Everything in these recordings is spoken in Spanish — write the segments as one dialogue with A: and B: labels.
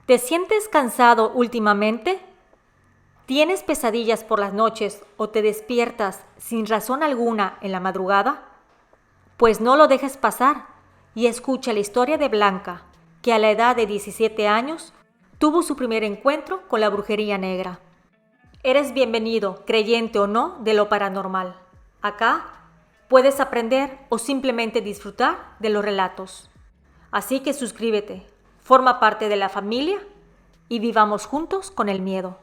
A: ¿Te sientes cansado últimamente? ¿Tienes pesadillas por las noches o te despiertas sin razón alguna en la madrugada? Pues no lo dejes pasar y escucha la historia de Blanca, que a la edad de 17 años tuvo su primer encuentro con la brujería negra. Eres bienvenido, creyente o no, de lo paranormal. Acá puedes aprender o simplemente disfrutar de los relatos. Así que suscríbete, forma parte de la familia y vivamos juntos con el miedo.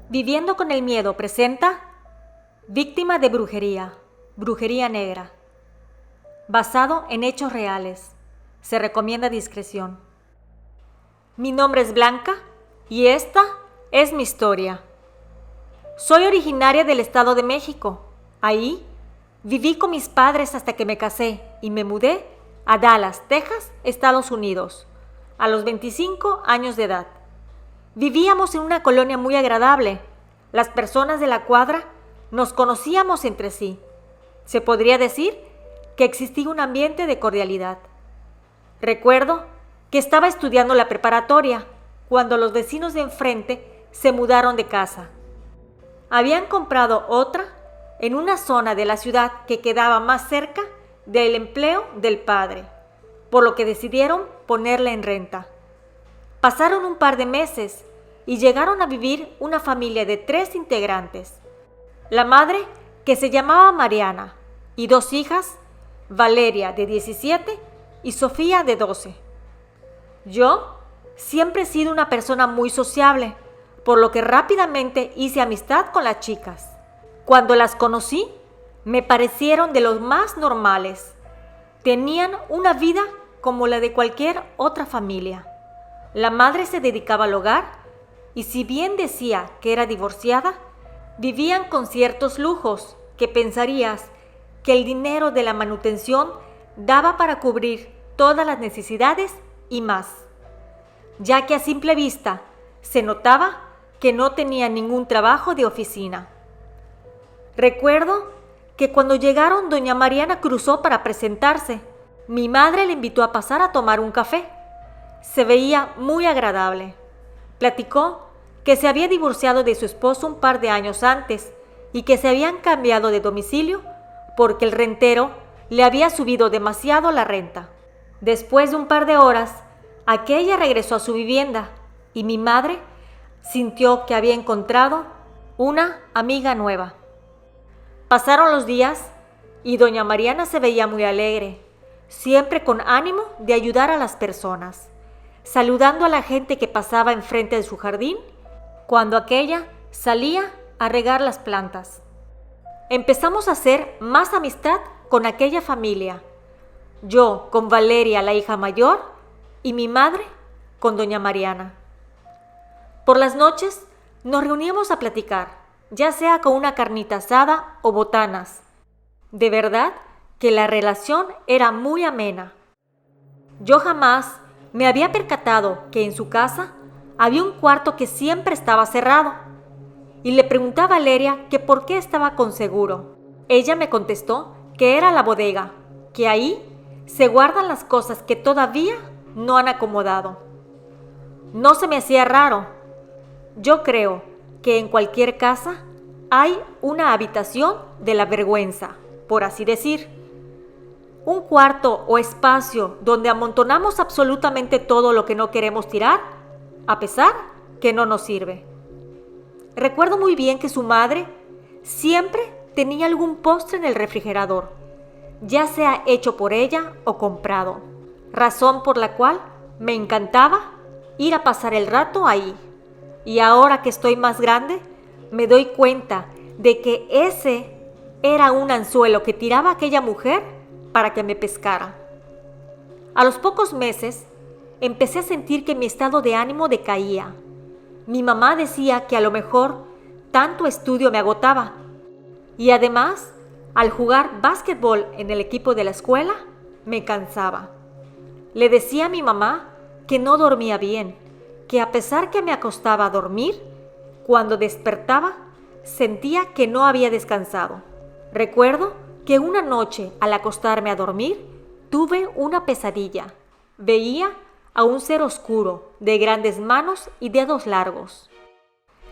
A: Viviendo con el miedo presenta Víctima de brujería, brujería negra. Basado en hechos reales. Se recomienda discreción. Mi nombre es Blanca y esta es mi historia. Soy originaria del Estado de México. Ahí viví con mis padres hasta que me casé y me mudé a Dallas, Texas, Estados Unidos, a los 25 años de edad. Vivíamos en una colonia muy agradable. Las personas de la cuadra nos conocíamos entre sí. Se podría decir que existía un ambiente de cordialidad. Recuerdo que estaba estudiando la preparatoria cuando los vecinos de enfrente se mudaron de casa. Habían comprado otra en una zona de la ciudad que quedaba más cerca del empleo del padre, por lo que decidieron ponerla en renta. Pasaron un par de meses y llegaron a vivir una familia de 3 integrantes. La madre, que se llamaba Mariana, y 2 hijas, Valeria, de 17, y Sofía, de 12. Yo siempre he sido una persona muy sociable, por lo que rápidamente hice amistad con las chicas. Cuando las conocí, me parecieron de los más normales. Tenían una vida como la de cualquier otra familia. La madre se dedicaba al hogar y si bien decía que era divorciada, vivían con ciertos lujos que pensarías que el dinero de la manutención daba para cubrir todas las necesidades y más, ya que a simple vista se notaba que no tenía ningún trabajo de oficina. Recuerdo que cuando llegaron, doña Mariana cruzó para presentarse. Mi madre le invitó a pasar a tomar un café. Se veía muy agradable. Platicó que se había divorciado de su esposo un par de años antes y que se habían cambiado de domicilio porque el rentero le había subido demasiado la renta. Después de un par de horas, aquella regresó a su vivienda y mi madre sintió que había encontrado una amiga nueva. Pasaron los días y doña Mariana se veía muy alegre, siempre con ánimo de ayudar a las personas, saludando a la gente que pasaba enfrente de su jardín cuando aquella salía a regar las plantas. Empezamos a hacer más amistad con aquella familia, yo con Valeria, la hija mayor, y mi madre con doña Mariana. Por las noches nos reuníamos a platicar, ya sea con una carnita asada o botanas. De verdad que la relación era muy amena. Yo jamás me había percatado que en su casa había un cuarto que siempre estaba cerrado. Y le pregunté a Valeria que por qué estaba con seguro. Ella me contestó que era la bodega, que ahí se guardan las cosas que todavía no han acomodado. No se me hacía raro. Yo creo que en cualquier casa hay una habitación de la vergüenza, por así decir. Un cuarto o espacio donde amontonamos absolutamente todo lo que no queremos tirar, a pesar que no nos sirve. Recuerdo muy bien que su madre siempre tenía algún postre en el refrigerador, ya sea hecho por ella o comprado, razón por la cual me encantaba ir a pasar el rato ahí. Y ahora que estoy más grande, me doy cuenta de que ese era un anzuelo que tiraba aquella mujer para que me pescara. A los pocos meses, empecé a sentir que mi estado de ánimo decaía. Mi mamá decía que a lo mejor tanto estudio me agotaba. Y además, Al jugar básquetbol en el equipo de la escuela, me cansaba. Le decía a mi mamá que no dormía bien, que a pesar que me acostaba a dormir, cuando despertaba, sentía que no había descansado. Recuerdo que una noche, al acostarme a dormir, tuve una pesadilla. Veía a un ser oscuro, de grandes manos y dedos largos.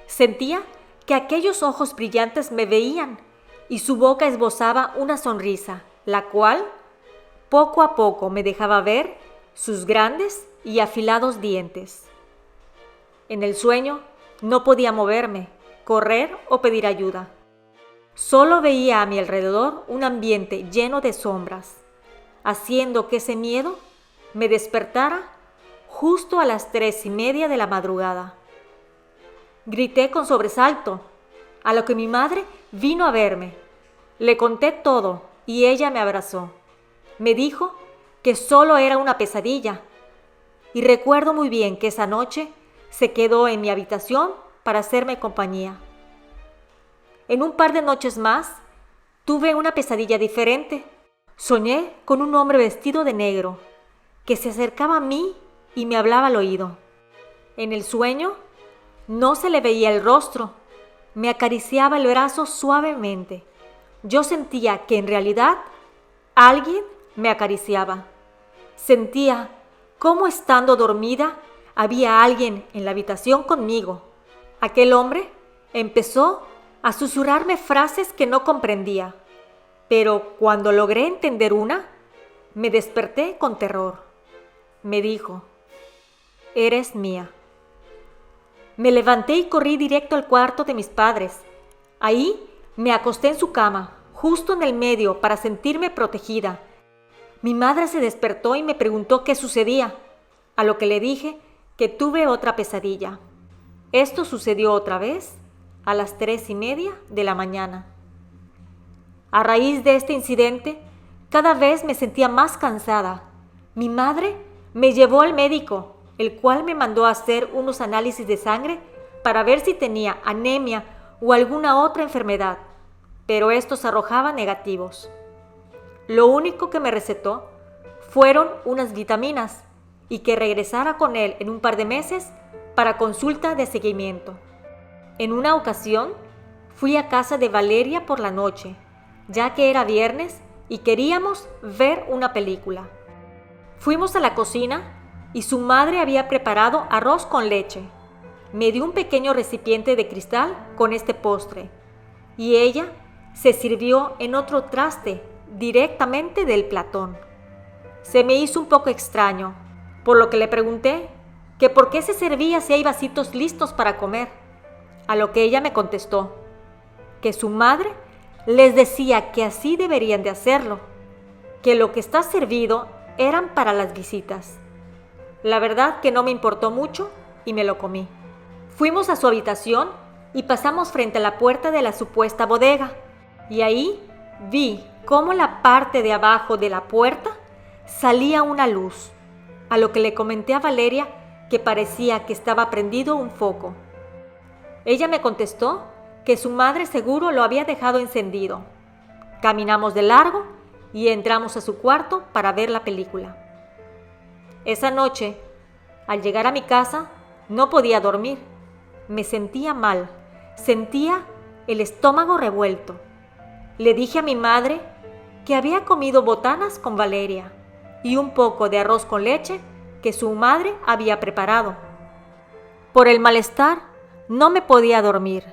A: Sentía que aquellos ojos brillantes me veían y su boca esbozaba una sonrisa, la cual, poco a poco, me dejaba ver sus grandes y afilados dientes. En el sueño no podía moverme, correr o pedir ayuda. Solo veía a mi alrededor un ambiente lleno de sombras, haciendo que ese miedo me despertara justo a las 3:30 de la madrugada. Grité con sobresalto, a lo que mi madre vino a verme. Le conté todo y ella me abrazó. Me dijo que solo era una pesadilla. Y recuerdo muy bien que esa noche se quedó en mi habitación para hacerme compañía. En un par de noches más, tuve una pesadilla diferente. Soñé con un hombre vestido de negro, que se acercaba a mí y me hablaba al oído. En el sueño, no se le veía el rostro, me acariciaba el brazo suavemente. Yo sentía que en realidad alguien me acariciaba. Sentía cómo estando dormida había alguien en la habitación conmigo. Aquel hombre empezó a susurrarme frases que no comprendía, pero cuando logré entender una, me desperté con terror. Me dijo: «Eres mía». Me levanté y corrí directo al cuarto de mis padres. Ahí me acosté en su cama, justo en el medio, para sentirme protegida. Mi madre se despertó y me preguntó qué sucedía, a lo que le dije que tuve otra pesadilla. Esto sucedió otra vez a las 3:30 de la mañana. A raíz de este incidente, cada vez me sentía más cansada. Mi madre me llevó al médico, el cual me mandó a hacer unos análisis de sangre para ver si tenía anemia o alguna otra enfermedad, pero estos arrojaban negativos. Lo único que me recetó fueron unas vitaminas y que regresara con él en un par de meses para consulta de seguimiento. En una ocasión, fui a casa de Valeria por la noche, ya que era viernes y queríamos ver una película. Fuimos a la cocina y su madre había preparado arroz con leche. Me dio un pequeño recipiente de cristal con este postre y ella se sirvió en otro traste directamente del platón. Se me hizo un poco extraño, por lo que le pregunté que por qué se servía si hay vasitos listos para comer, a lo que ella me contestó que su madre les decía que así deberían de hacerlo, que lo que está servido eran para las visitas. La verdad que no me importó mucho y me lo comí. Fuimos a su habitación y pasamos frente a la puerta de la supuesta bodega, y ahí vi cómo la parte de abajo de la puerta salía una luz, a lo que le comenté a Valeria que parecía que estaba prendido un foco. Ella me contestó que su madre seguro lo había dejado encendido. Caminamos de largo y entramos a su cuarto para ver la película. Esa noche, al llegar a mi casa, no podía dormir. Me sentía mal, sentía el estómago revuelto. Le dije a mi madre que había comido botanas con Valeria y un poco de arroz con leche que su madre había preparado. Por el malestar, no me podía dormir.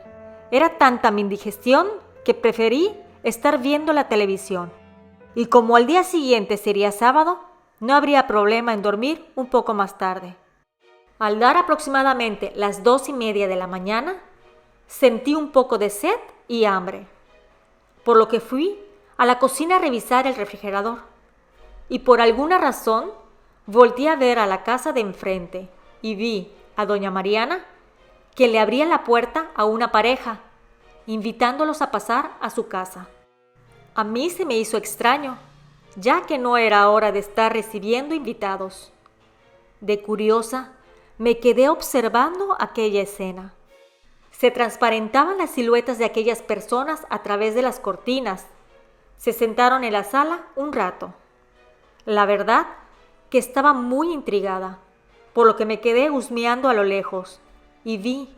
A: Era tanta mi indigestión que preferí estar viendo la televisión. Y como al día siguiente sería sábado, no habría problema en dormir un poco más tarde. Al dar aproximadamente las 2:30 de la mañana, sentí un poco de sed y hambre, por lo que fui a la cocina a revisar el refrigerador. Y por alguna razón, volteé a ver a la casa de enfrente y vi a doña Mariana que le abría la puerta a una pareja, invitándolos a pasar a su casa. A mí se me hizo extraño, ya que no era hora de estar recibiendo invitados. De curiosa, me quedé observando aquella escena. Se transparentaban las siluetas de aquellas personas a través de las cortinas. Se sentaron en la sala un rato. La verdad que estaba muy intrigada, por lo que me quedé husmeando a lo lejos y vi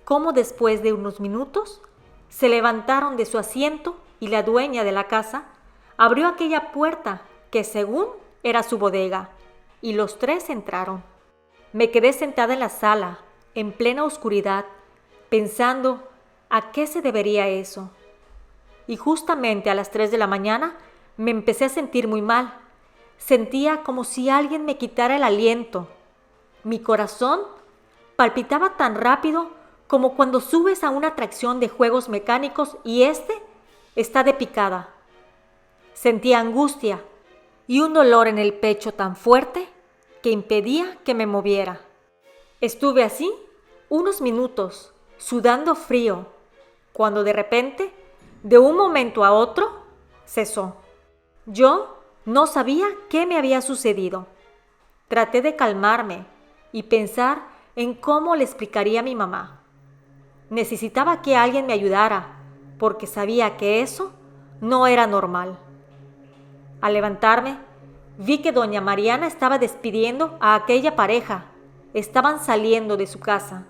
A: cómo después de unos minutos se levantaron de su asiento y la dueña de la casa abrió aquella puerta que según era su bodega y los tres entraron. Me quedé sentada en la sala, en plena oscuridad, pensando a qué se debería eso. Y justamente a las 3 de la mañana me empecé a sentir muy mal. Sentía como si alguien me quitara el aliento. Mi corazón palpitaba tan rápido como cuando subes a una atracción de juegos mecánicos y está de picada. Sentía angustia y un dolor en el pecho tan fuerte que impedía que me moviera. Estuve así unos minutos, sudando frío, cuando de repente, de un momento a otro, cesó. Yo no sabía qué me había sucedido. Traté de calmarme y pensar en cómo le explicaría a mi mamá. Necesitaba que alguien me ayudara, porque sabía que eso no era normal. Al levantarme, vi que doña Mariana estaba despidiendo a aquella pareja. Estaban saliendo de su casa,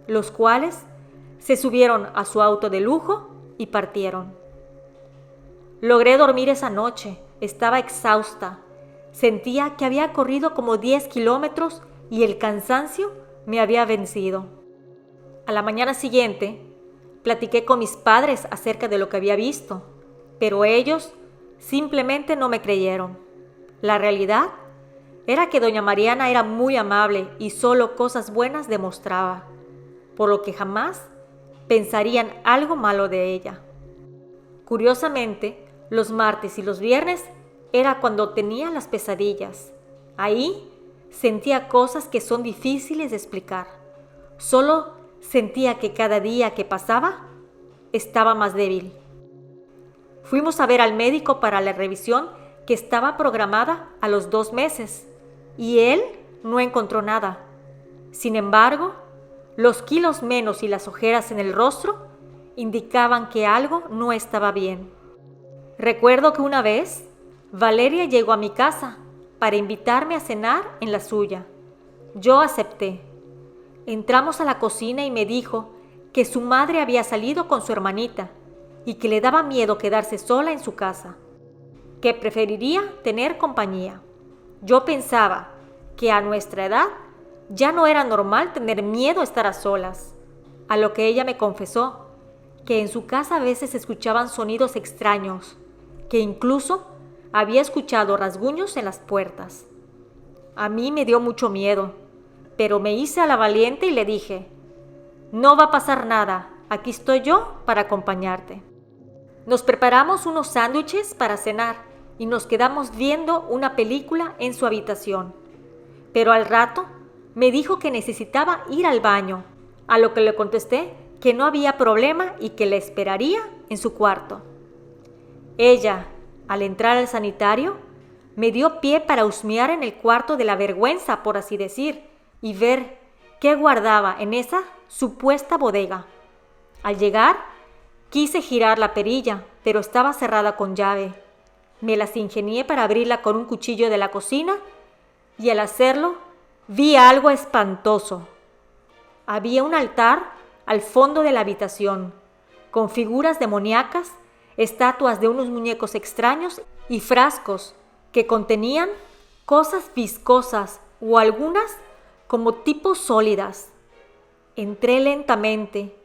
A: los cuales se subieron a su auto de lujo y partieron. Logré dormir esa noche. Estaba exhausta. Sentía que había corrido como 10 kilómetros y el cansancio me había vencido. A la mañana siguiente, platiqué con mis padres acerca de lo que había visto, pero ellos simplemente no me creyeron. La realidad era que doña Mariana era muy amable y solo cosas buenas demostraba, por lo que jamás pensarían algo malo de ella. Curiosamente, los martes y los viernes era cuando tenía las pesadillas. Ahí sentía cosas que son difíciles de explicar. Solo sentía que cada día que pasaba estaba más débil. Fuimos a ver al médico para la revisión que estaba programada a los 2 meses y él no encontró nada. Sin embargo, los kilos menos y las ojeras en el rostro indicaban que algo no estaba bien. Recuerdo que una vez Valeria llegó a mi casa para invitarme a cenar en la suya. Yo acepté. Entramos a la cocina y me dijo que su madre había salido con su hermanita y que le daba miedo quedarse sola en su casa, que preferiría tener compañía. Yo pensaba que a nuestra edad ya no era normal tener miedo a estar a solas, a lo que ella me confesó que en su casa a veces escuchaban sonidos extraños, que incluso había escuchado rasguños en las puertas. A mí me dio mucho miedo, pero me hice a la valiente y le dije: «No va a pasar nada, aquí estoy yo para acompañarte». Nos preparamos unos sándwiches para cenar y nos quedamos viendo una película en su habitación. Pero al rato me dijo que necesitaba ir al baño, a lo que le contesté que no había problema y que le esperaría en su cuarto. Ella, al entrar al sanitario, me dio pie para husmear en el cuarto de la vergüenza, por así decir, y ver qué guardaba en esa supuesta bodega. Al llegar, quise girar la perilla, pero estaba cerrada con llave. Me las ingenié para abrirla con un cuchillo de la cocina y al hacerlo vi algo espantoso. Había un altar al fondo de la habitación, con figuras demoníacas, estatuas de unos muñecos extraños y frascos que contenían cosas viscosas o algunas como tipos sólidas. Entré lentamente.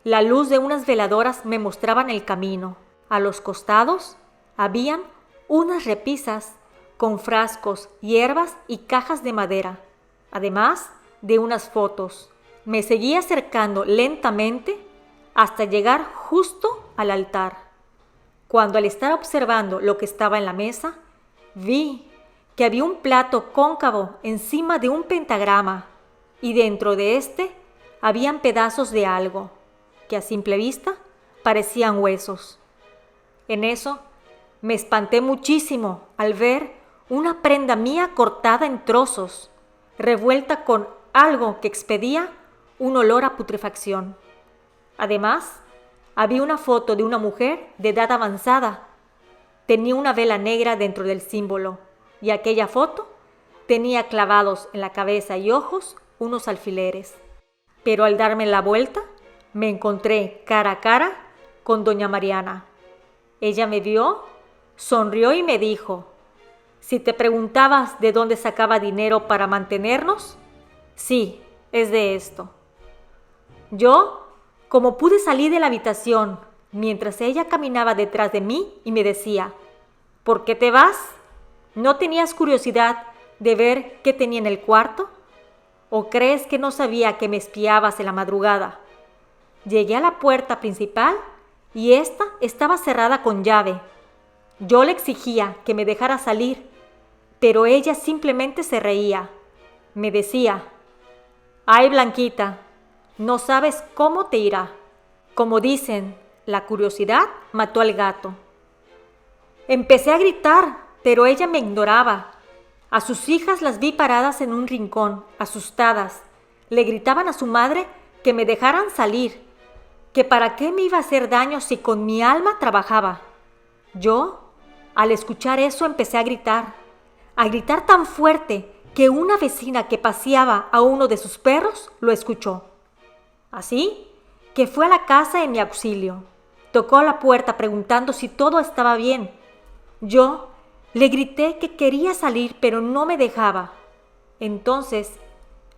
A: La luz de unas veladoras me mostraban el camino. A los costados habían unas repisas con frascos, hierbas y cajas de madera, además de unas fotos. Me seguí acercando lentamente hasta llegar justo al altar. Cuando al estar observando lo que estaba en la mesa, vi que había un plato cóncavo encima de un pentagrama y dentro de este habían pedazos de algo que a simple vista parecían huesos. En eso me espanté muchísimo al ver una prenda mía cortada en trozos, revuelta con algo que expedía un olor a putrefacción. Además, había una foto de una mujer de edad avanzada, tenía una vela negra dentro del símbolo y aquella foto tenía clavados en la cabeza y ojos unos alfileres. Pero al darme la vuelta, me encontré cara a cara con doña Mariana. Ella me vio, sonrió y me dijo: «Si te preguntabas de dónde sacaba dinero para mantenernos, sí, es de esto». Yo, como pude salir de la habitación, mientras ella caminaba detrás de mí y me decía: «¿Por qué te vas? ¿No tenías curiosidad de ver qué tenía en el cuarto? ¿O crees que no sabía que me espiabas en la madrugada?». Llegué a la puerta principal y esta estaba cerrada con llave. Yo le exigía que me dejara salir, pero ella simplemente se reía. Me decía: «Ay, Blanquita, no sabes cómo te irá». Como dicen, la curiosidad mató al gato. Empecé a gritar, pero ella me ignoraba. A sus hijas las vi paradas en un rincón, asustadas. Le gritaban a su madre que me dejaran salir, que para qué me iba a hacer daño si con mi alma trabajaba. Yo, al escuchar eso, empecé a gritar tan fuerte que una vecina que paseaba a uno de sus perros lo escuchó. Así que fue a la casa en mi auxilio. Tocó a la puerta preguntando si todo estaba bien. Yo le grité que quería salir, pero no me dejaba. Entonces,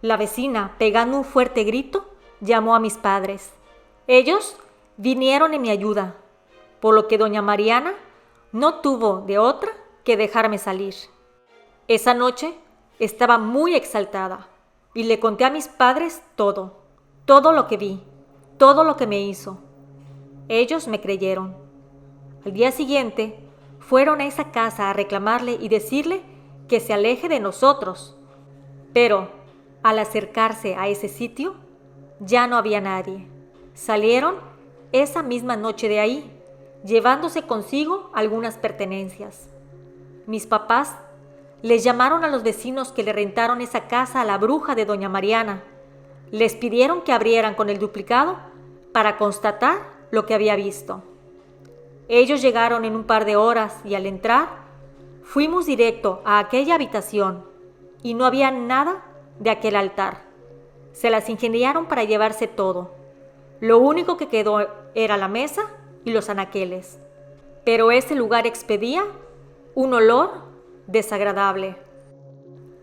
A: la vecina, pegando un fuerte grito, llamó a mis padres. Ellos vinieron en mi ayuda, por lo que doña Mariana no tuvo de otra que dejarme salir. Esa noche estaba muy exaltada y le conté a mis padres todo lo que vi, todo lo que me hizo. Ellos me creyeron. Al día siguiente, fueron a esa casa a reclamarle y decirle que se aleje de nosotros. Pero, al acercarse a ese sitio, ya no había nadie. Salieron esa misma noche de ahí, llevándose consigo algunas pertenencias. Mis papás les llamaron a los vecinos que le rentaron esa casa a la bruja de doña Mariana. Les pidieron que abrieran con el duplicado para constatar lo que había visto. Ellos llegaron en un par de horas y al entrar, fuimos directo a aquella habitación y no había nada de aquel altar. Se las ingeniaron para llevarse todo. Lo único que quedó era la mesa y los anaqueles. Pero ese lugar expedía un olor desagradable.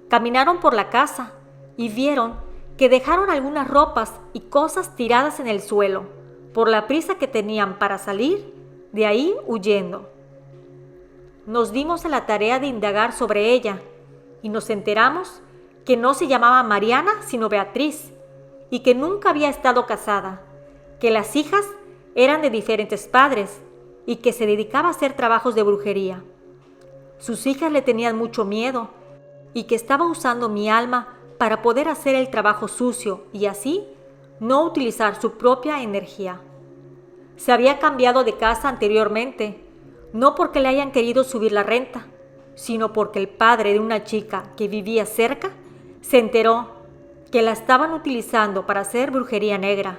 A: Caminaron por la casa y vieron que dejaron algunas ropas y cosas tiradas en el suelo por la prisa que tenían para salir de ahí huyendo. Nos dimos a la tarea de indagar sobre ella y nos enteramos que no se llamaba Mariana sino Beatriz y que nunca había estado casada, que las hijas eran de diferentes padres y que se dedicaba a hacer trabajos de brujería. Sus hijas le tenían mucho miedo y que estaba usando mi alma para poder hacer el trabajo sucio y así no utilizar su propia energía. Se había cambiado de casa anteriormente, no porque le hayan querido subir la renta, sino porque el padre de una chica que vivía cerca se enteró que la estaban utilizando para hacer brujería negra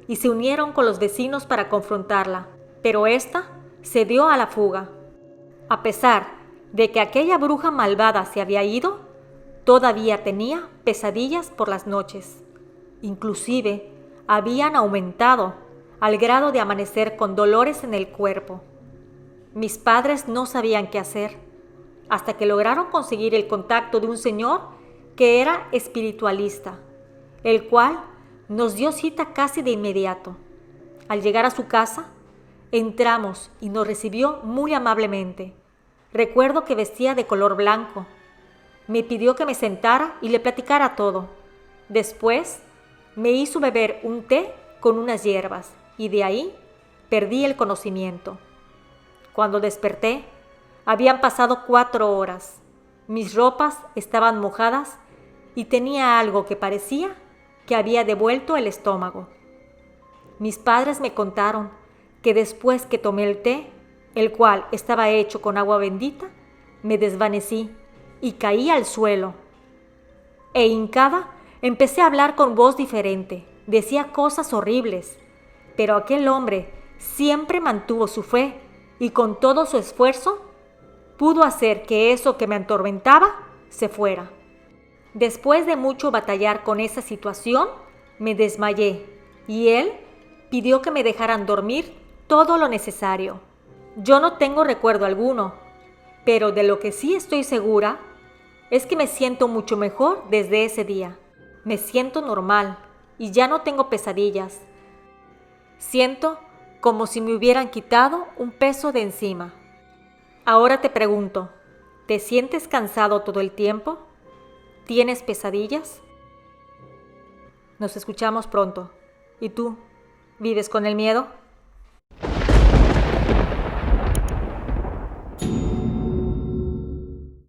A: y se unieron con los vecinos para confrontarla, pero ésta se dio a la fuga. A pesar de que aquella bruja malvada se había ido, todavía tenía pesadillas por las noches. Inclusive habían aumentado al grado de amanecer con dolores en el cuerpo. Mis padres no sabían qué hacer, hasta que lograron conseguir el contacto de un señor que era espiritualista, el cual nos dio cita casi de inmediato. Al llegar a su casa, entramos y nos recibió muy amablemente. Recuerdo que vestía de color blanco. Me pidió que me sentara y le platicara todo. Después, me hizo beber un té con unas hierbas y de ahí perdí el conocimiento. Cuando desperté, habían pasado 4 horas. Mis ropas estaban mojadas y tenía algo que parecía que había devuelto el estómago. Mis padres me contaron que después que tomé el té, el cual estaba hecho con agua bendita, me desvanecí y caí al suelo. E hincada, empecé a hablar con voz diferente. Decía cosas horribles, pero aquel hombre siempre mantuvo su fe y con todo su esfuerzo pudo hacer que eso que me atormentaba se fuera. Después de mucho batallar con esa situación, me desmayé y él pidió que me dejaran dormir todo lo necesario. Yo no tengo recuerdo alguno, pero de lo que sí estoy segura es que me siento mucho mejor desde ese día. Me siento normal y ya no tengo pesadillas. Siento como si me hubieran quitado un peso de encima. Ahora te pregunto, ¿te sientes cansado todo el tiempo? ¿Tienes pesadillas? Nos escuchamos pronto. ¿Y tú? ¿Vives con el miedo?